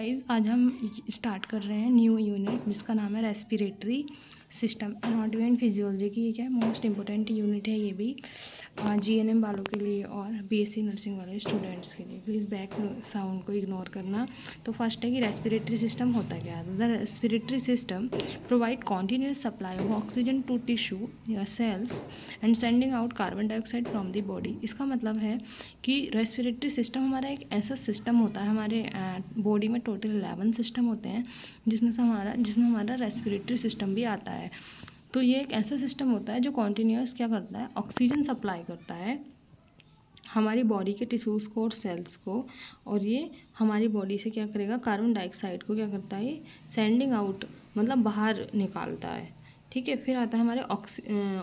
Guys आज हम start कर रहे हैं न्यू यूनिट जिसका नाम है respiratory system anatomy and physiology की। ये क्या है, मोस्ट इंपॉर्टेंट यूनिट है ये भी जीएनएम वालों के लिए और बीएससी नर्सिंग वाले स्टूडेंट्स के लिए। प्लीज़ बैक साउंड को इग्नोर करना। तो फर्स्ट है कि रेस्पिरेटरी सिस्टम होता क्या है। The respiratory system provide continuous supply of oxygen to tissue या cells and sending out carbon dioxide from the body. इसका मतलब है कि रेस्पिरेटरी सिस्टम हमारा एक ऐसा सिस्टम होता है, हमारे बॉडी में टोटल 11 सिस्टम होते हैं जिसमें हमारा रेस्पिरेटरी सिस्टम भी आता है। तो ये एक ऐसा सिस्टम होता है जो कॉन्टीन्यूस क्या करता है, ऑक्सीजन सप्लाई करता है हमारी बॉडी के टिश्यूज़ को और सेल्स को, और ये हमारी बॉडी से क्या करेगा, कार्बन डाइऑक्साइड को क्या करता है, ये सेंडिंग आउट मतलब बाहर निकालता है। ठीक है, फिर आता है हमारे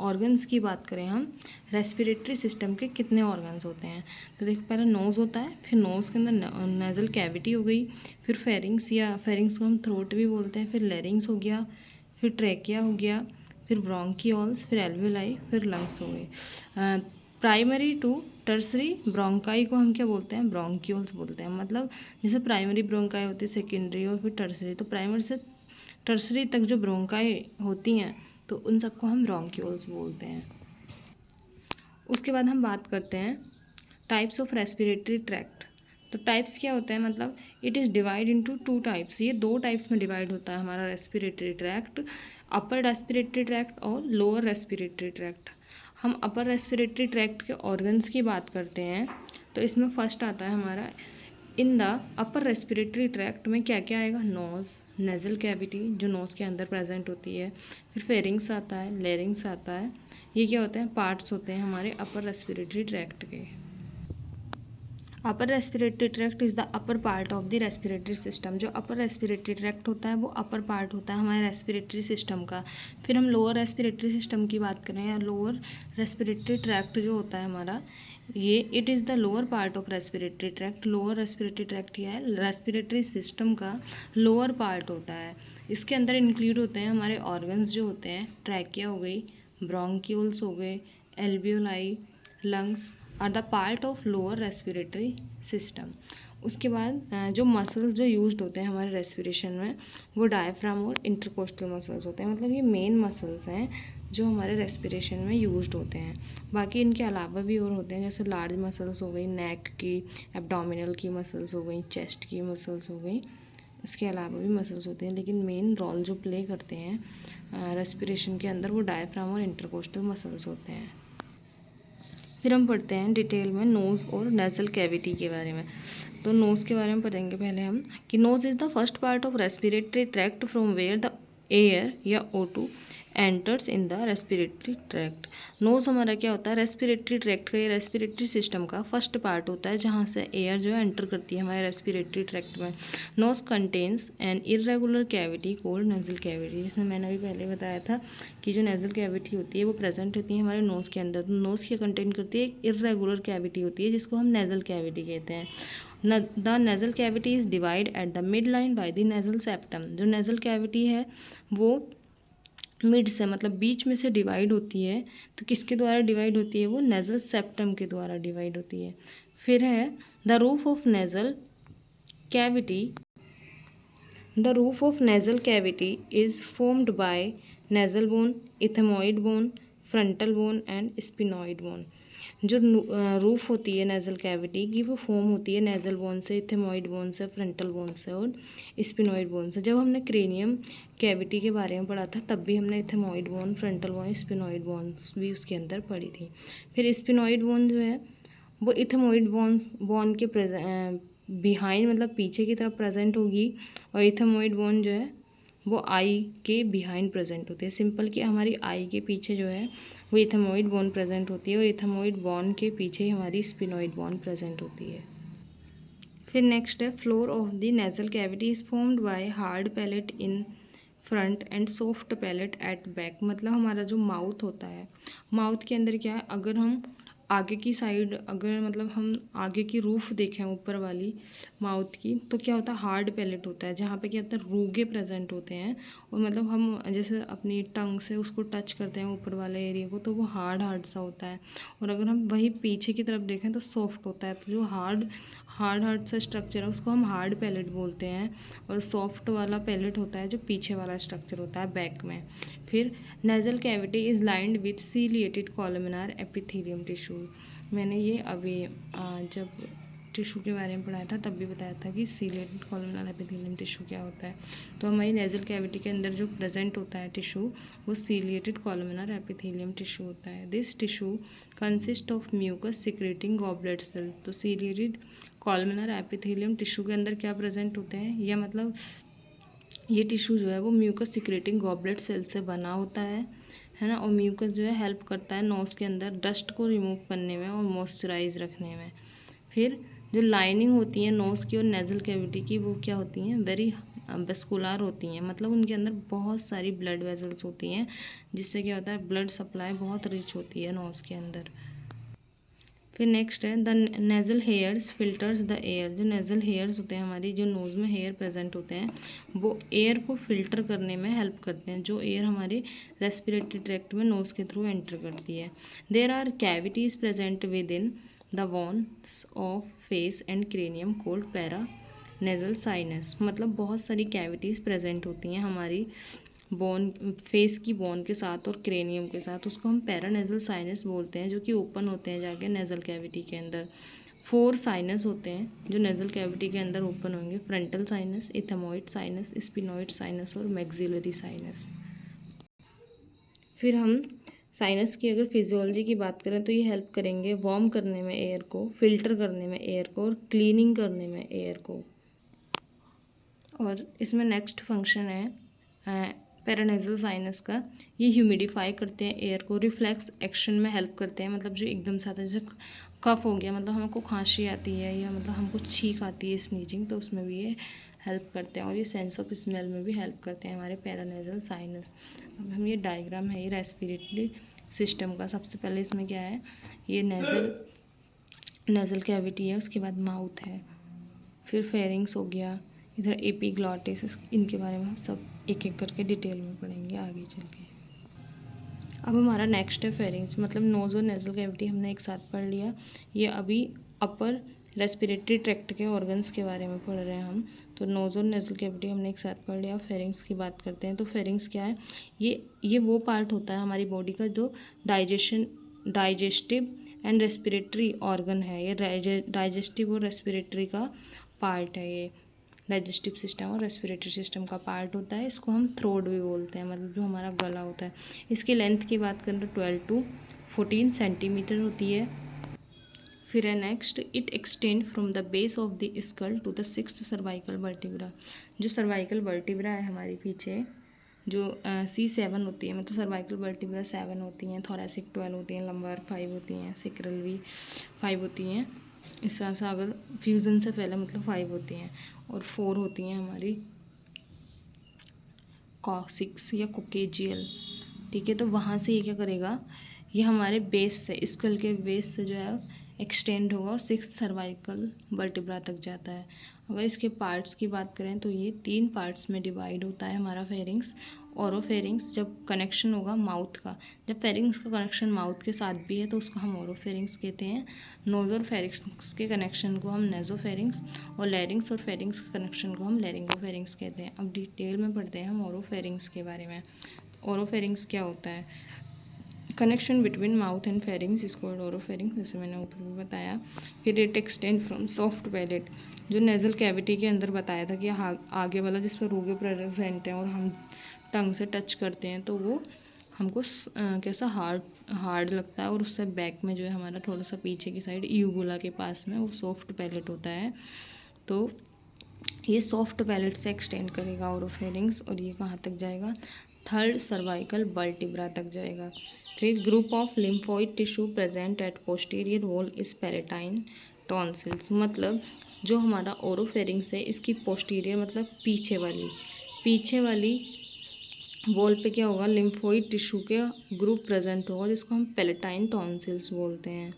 ऑर्गन्स की बात करें हम। रेस्पिरेटरी सिस्टम के कितने ऑर्गन्स होते हैं, तो देखो पहले नोज़ होता है, फिर नोज़ के अंदर नेज़ल कैविटी हो गई, फिर फेरिंग्स या फेरिंग्स को हम थ्रोट भी बोलते हैं, फिर लेरिंग्स हो गया, फिर ट्रैकिया हो गया, फिर ब्रोंकियोल्स, फिर एल्विलाई, फिर लंग्स हो गए। प्राइमरी टू टर्सरी ब्रोंकाई को हम क्या बोलते हैं, ब्रोंक्यूल्स बोलते हैं। मतलब जैसे प्राइमरी ब्रोंकाई होती है, सेकेंडरी और फिर टर्सरी, तो प्राइमरी से टर्सरी तक जो ब्रोंकाई होती हैं तो उन सबको हम ब्रोंक्यूल्स बोलते हैं। उसके बाद हम बात करते हैं टाइप्स ऑफ रेस्पिरेटरी ट्रैक्ट। तो टाइप्स क्या होते हैं, मतलब it is divide into 2 types. ये 2 टाइप्स में डिवाइड होता है हमारा respiratory tract, upper respiratory tract और लोअर रेस्पिरेटरी ट्रैक्ट। हम अपर रेस्पिरेटरी ट्रैक्ट के ऑर्गन्स की बात करते हैं तो इसमें फर्स्ट आता है हमारा in the upper respiratory tract में क्या क्या आएगा, नोज़, नेज़ल कैविटी जो नोज़ के अंदर प्रेजेंट होती है, फिर फेरिंग्स आता है, लेरिंग्स आता है। ये क्या होते हैं, पार्ट्स होते हैं हमारे अपर रेस्पिरेटरी ट्रैक्ट के। Upper respiratory tract is the upper part of the respiratory system. जो अपर रेस्पिरेटरी ट्रैक्ट होता है वो अपर पार्ट होता है हमारे रेस्पिरेटरी सिस्टम का। फिर हम लोअर रेस्पिरेटरी सिस्टम की बात करें या लोअर रेस्पिरेटरी ट्रैक्ट जो होता है हमारा, ये it is the lower part of respiratory tract. Lower respiratory tract क्या है, रेस्पिरेटरी सिस्टम का लोअर पार्ट होता है। इसके अंदर इंक्लूड होते हैं हमारे ऑर्गन्स जो होते हैं, ट्रैकिया हो गई, ब्रोंक्यूल्स हो गए, alveoli, lungs are the part of lower respiratory system. उसके बाद जो मसल्स जो यूज्ड होते हैं हमारे रेस्पिरेशन में वो डायफ्राम और इंटरकोस्टल मसल्स होते हैं। मतलब ये मेन मसल्स हैं जो हमारे रेस्पिरेशन में यूज्ड होते हैं। बाकी इनके अलावा भी और होते हैं, जैसे लार्ज मसल्स हो गई, नेक की, एब्डोमिनल की मसल्स हो गई, चेस्ट की मसल्स हो गई, इसके अलावा भी मसल्स होते हैं, लेकिन मेन रोल जो प्ले करते हैं रेस्पिरेशन के अंदर वो डायफ्राम और इंटरकोस्टल मसल्स होते हैं। फिर हम पढ़ते हैं डिटेल में नोज़ और नेज़ल कैविटी के बारे में। तो नोज़ के बारे में पढ़ेंगे पहले हम कि nose is the first part of respiratory tract from where the air या O2 enters in the respiratory tract. Nose हमारा क्या होता है, रेस्पिरेटरी ट्रैक्ट का, ये रेस्पिरेटरी सिस्टम का फर्स्ट पार्ट होता है जहाँ से एयर जो है एंटर करती है हमारे रेस्पिरेटरी ट्रैक्ट में। Nose contains an irregular cavity called nasal cavity, जिसमें मैंने अभी पहले बताया था कि जो नेज़ल कैविटी होती है वो प्रेजेंट होती है हमारे नोज़ के अंदर। तो नोज़ क्या कंटेन करती है, एक इरेगुलर कैविटी होती है जिसको हम नेज़ल कैविटी कहते हैं। The nasal cavity is divide at the mid line by the nasal septum. जो नेज़ल कैविटी है वो मिड से मतलब बीच में से डिवाइड होती है, तो किसके द्वारा डिवाइड होती है, वो नेज़ल सेप्टम के द्वारा डिवाइड होती है। फिर है the roof of nasal cavity. The roof of nasal cavity is formed by nasal bone, ethmoid bone, frontal bone and sphenoid bone। जो रूफ होती है नेज़ल कैविटी की वो फॉर्म होती है नेज़ल बोन से, इथेमॉइड बोन से, फ्रंटल बोन से और स्पिनॉइड बोन से। जब हमने क्रेनियम कैविटी के बारे में पढ़ा था तब भी हमने इथेमॉइड bone, frontal bone, sphenoid bones भी उसके अंदर पढ़ी थी। फिर स्पिनॉइड बोन जो है वो इथेमॉइड बोन के बिहाइंड मतलब पीछे की तरफ प्रेजेंट होगी, और इथेमॉइड बोन जो है वो आई के बिहाइंड प्रेजेंट होती है। सिंपल कि हमारी आई के पीछे जो है वो इथेमॉइड बोन प्रेजेंट होती है, और इथेमॉइड बोन के पीछे हमारी स्पिनॉइड बोन प्रेजेंट होती है। फिर नेक्स्ट है floor of the nasal cavity is formed by hard palate in front and soft palate at back. मतलब हमारा जो माउथ होता है, माउथ के अंदर क्या है, अगर हम आगे की साइड अगर मतलब हम आगे की रूफ देखें ऊपर वाली माउथ की, तो क्या होता है, हार्ड पैलेट होता है जहाँ पे क्या होता है, रूगे प्रेजेंट होते हैं, और मतलब हम जैसे अपनी टंग से उसको टच करते हैं ऊपर वाले एरिया को तो वो हार्ड हार्ड सा होता है। और अगर हम वही पीछे की तरफ देखें तो सॉफ्ट होता है। तो जो हार्ड सा स्ट्रक्चर है उसको हम हार्ड पैलेट बोलते हैं, और सॉफ्ट वाला पैलेट होता है जो पीछे वाला स्ट्रक्चर होता है बैक में। फिर nasal cavity is lined with ciliated columnar epithelium tissue. मैंने ये अभी जब टिश्यू के बारे में पढ़ाया था तब भी बताया था कि सीलिएटेड कॉलमनार एपिथेलियम टिश्यू क्या होता है। तो हमारी नेजल कैविटी के अंदर जो प्रेजेंट होता है टिश्यू वो सीलिएटेड कॉलमनार एपिथेलियम टिश्यू होता है। This tissue consist of mucus secreting goblet cell. तो सीलिएटेड कॉलमनार एपिथेलियम टिश्यू के अंदर क्या प्रेजेंट होते हैं, या मतलब ये टिश्यू जो है वो म्यूकस सिक्रेटिंग गॉबलेट सेल से बना होता है ना। और म्यूकस जो है हेल्प करता है नोज़ के अंदर डस्ट को रिमूव करने में और मॉइस्चराइज रखने में। फिर जो लाइनिंग होती है नोज़ की और नेज़ल कैविटी की वो क्या होती हैं, वेरी वेस्कुलर होती हैं, मतलब उनके अंदर बहुत सारी ब्लड वेजल्स होती हैं जिससे क्या होता है ब्लड सप्लाई बहुत रिच होती है नोज़ के अंदर। फिर नेक्स्ट है the nasal hairs filters the air. जो नेज़ल हेयर्स होते हैं हमारी जो नोज़ में हेयर प्रेजेंट होते हैं वो एयर को फिल्टर करने में हेल्प करते हैं, जो एयर हमारे रेस्पिरेटरी ट्रैक्ट में नोज़ के थ्रू एंटर करती है। There are cavities present within the bones of face and cranium called para nasal sinus. मतलब बहुत सारी कैविटीज़ प्रेजेंट होती हैं हमारी बोन फेस की बोन के साथ और क्रेनियम के साथ, उसको हम पैरानेजल साइनस बोलते हैं, जो कि ओपन होते हैं जाके नेज़ल कैविटी के अंदर। 4 साइनस होते हैं जो नेज़ल कैविटी के अंदर ओपन होंगे, frontal sinus, इथेमॉइड sinus, sphenoid sinus और मैक्सिलरी साइनस। फिर हम साइनस की अगर फिजियोलॉजी की बात करें तो ये हेल्प करेंगे वार्म करने में एयर को, फिल्टर करने में एयर को और क्लीनिंग करने में एयर को। और इसमें नेक्स्ट फंक्शन है पैरानेजल साइनस का, ये ह्यूमिडिफाई करते हैं एयर को, रिफ्लेक्स एक्शन में हेल्प करते हैं, मतलब जो एकदम से आता है जैसे कफ हो गया, मतलब हमको खांसी आती है या मतलब हमको छींक आती है स्नीजिंग, तो उसमें भी ये हेल्प करते हैं। और ये सेंस ऑफ स्मेल में भी हेल्प करते हैं हमारे पैरानेजल साइनस। अब हम ये डायग्राम है ये रेस्पिरेटरी सिस्टम का। सबसे पहले इसमें क्या है, ये नेज़ल कैविटी है, उसके बाद माउथ है, फिर फेरिंग्स हो गया, इधर एपिग्लॉटिस, इनके बारे में हम सब एक एक करके डिटेल में पढ़ेंगे आगे चल के। अब हमारा नेक्स्ट है फेरिंग्स, मतलब नोज़ और नेज़ल कैविटी हमने एक साथ पढ़ लिया। ये अभी अपर रेस्पिरेटरी ट्रैक्ट के ऑर्गन्स के बारे में पढ़ रहे हैं हम। तो नोज़ और नेज़ल कैविटी हमने एक साथ पढ़ लिया। फेरिंग्स की बात करते हैं तो फेरिंग्स क्या है, ये वो पार्ट होता है हमारी बॉडी का जो डाइजेस्टिव एंड रेस्पिरेटरी ऑर्गन है। ये डाइजेस्टिव और रेस्पिरेटरी का पार्ट है, ये डाइजेस्टिव सिस्टम और रेस्पिरेटरी सिस्टम का पार्ट होता है। इसको हम थ्रोट भी बोलते हैं, मतलब जो हमारा गला होता है। इसकी लेंथ की बात करें तो 12 to 14 सेंटीमीटर होती है। फिर है next, it extend from the base of the skull to the 6th cervical vertebra. जो सर्वाइकल वर्टिब्रा है हमारे पीछे जो C7 होती है, मतलब सर्वाइकल वर्टिब्रा 7 होती हैं, थोरैसिक 12 होती हैं, लंबार 5 होती हैं, सेक्रल भी 5 होती हैं। इस तरह से अगर फ्यूज़न से पहले मतलब 5 होती हैं, और 4 होती हैं हमारी कॉक्सिक्स या कोकेजियल। ठीक है, तो वहाँ से ये क्या करेगा, ये हमारे बेस से स्कल के बेस से जो है एक्सटेंड होगा और 6th सर्वाइकल वर्टिब्रा तक जाता है। अगर इसके पार्ट्स की बात करें तो ये 3 पार्ट्स में डिवाइड होता है हमारा फेरिंग्स। ओरोफेरिंग्स जब कनेक्शन होगा माउथ का, जब फेरिंग्स का कनेक्शन माउथ के साथ भी है तो उसको हम ओरोफेरिंग्स कहते हैं। नोज़ोफेरिंग्स के कनेक्शन को हम नेज़ोफेरिंग्स, और लैरिंग्स और फेरिंग्स के कनेक्शन को हम लैरिंगोफेरिंग्स कहते हैं। अब डिटेल में पढ़ते हैं हम ओरोफेरिंग्स के बारे में। ओरोफेरिंग्स क्या होता है, connection between mouth and pharynx is called oropharynx, जैसे मैंने ऊपर भी बताया। फिर it extend from soft palate, जो नेज़ल कैविटी के अंदर बताया था कि आगे वाला जिस पर रूगे प्रेजेंट हैं और हम टंग से टच करते हैं तो वो हमको कैसा हार्ड लगता है, और उससे बैक में जो है हमारा थोड़ा सा पीछे की साइड यूबुला के पास में वो सॉफ्ट पैलेट होता है। तो ये सॉफ्ट पैलेट से एक्सटेंड करेगा ओरोफेरिंग्स, और ये कहाँ तक जाएगा, 3rd सर्वाइकल वर्टिब्रा तक जाएगा। फिर group of lymphoid tissue present at posterior wall is palatine tonsils, मतलब जो हमारा ओरोफेरिंग्स है इसकी पोस्टीरियर मतलब पीछे वाली वॉल पे क्या होगा, लिम्फोइड टिश्यू के ग्रुप प्रेजेंट होगा जिसको हम पैलेटाइन टॉन्सिल्स बोलते हैं।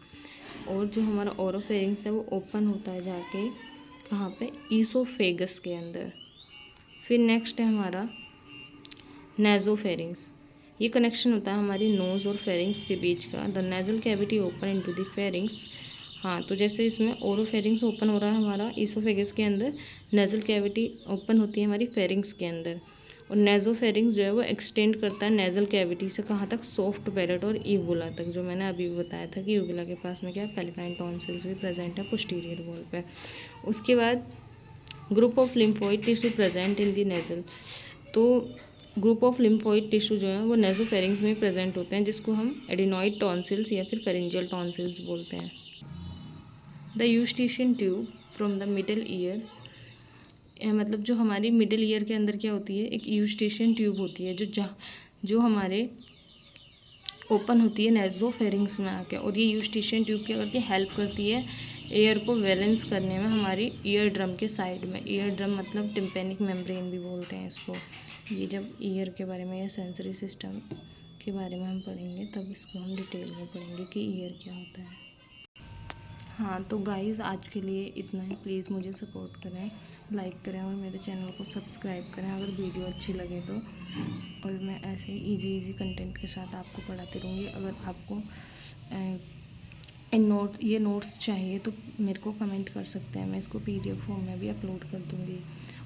और जो हमारा ओरोफेरिंग्स है वो ओपन होता है जाके कहाँ पे, ईसोफेगस के अंदर। फिर नेक्स्ट है हमारा नेज़ोफेरिंग्स, ये कनेक्शन होता है हमारी नोज़ और फेरिंग्स के बीच का। The nasal cavity open into the pharynx हाँ, तो जैसे इसमें ओरोफेरिंग्स ओपन हो रहा है हमारा ईसोफेगस के अंदर, नेज़ल कैविटी ओपन होती है हमारी फेरिंग्स के अंदर, और नेज़ोफेरिंग्स जो है वो एक्सटेंड करता है नेज़ल कैविटी से कहाँ तक, सॉफ्ट पैलेट और यूवुला तक, जो मैंने अभी भी बताया था कि यूवुला के पास में क्या है, पेलेटाइन टॉन्सिल्स भी प्रेजेंट है पोस्टीरियर वॉल पे। उसके बाद group of lymphoid tissue present in the nasal, तो ग्रुप ऑफ लिम्फोइड टिश्यू जो है वो नेज़ोफेरिंग्स में प्रेजेंट होते हैं, जिसको हम एडिनॉइड टॉन्सिल्स या फिर फेरिंजियल टॉन्सिल्स बोलते हैं। The Eustachian tube from the middle ear, मतलब जो हमारी मिडिल ईयर के अंदर क्या होती है, एक यूस्टेशियन ट्यूब होती है जो हमारे ओपन होती है नेज़ोफेरिंग्स में आके, और ये यूस्टेशियन ट्यूब क्या करती है, हेल्प करती है एयर को बैलेंस करने में हमारी ईयर ड्रम के साइड में। ईयर ड्रम मतलब टिम्पेनिक मेम्ब्रेन भी बोलते हैं इसको। ये जब ईयर के बारे में या सेंसरी सिस्टम के बारे में हम पढ़ेंगे तब इसको हम डिटेल में पढ़ेंगे कि ईयर क्या होता है। हाँ, तो गाइज़ आज के लिए इतना ही। प्लीज़ मुझे सपोर्ट करें, लाइक करें और मेरे चैनल को सब्सक्राइब करें अगर वीडियो अच्छी लगे तो। और मैं ऐसे इजी कंटेंट के साथ आपको पढ़ाती रहूँगी। अगर आपको ये नोट्स चाहिए तो मेरे को कमेंट कर सकते हैं, मैं इसको PDF फॉर्म में भी अपलोड कर दूँगी।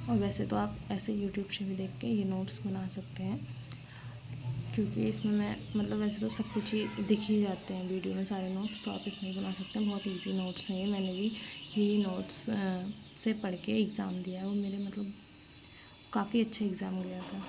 और वैसे तो आप ऐसे यूट्यूब से भी देख के ये नोट्स बना सकते हैं, क्योंकि इसमें मैं मतलब वैसे तो सब कुछ ही दिख ही जाते हैं वीडियो में सारे नोट्स, तो आप इसमें भी बना सकते हैं। बहुत इजी नोट्स हैं ये, मैंने भी यही नोट्स से पढ़ के एग्ज़ाम दिया है और मेरे मतलब काफ़ी अच्छा एग्ज़ाम गया था।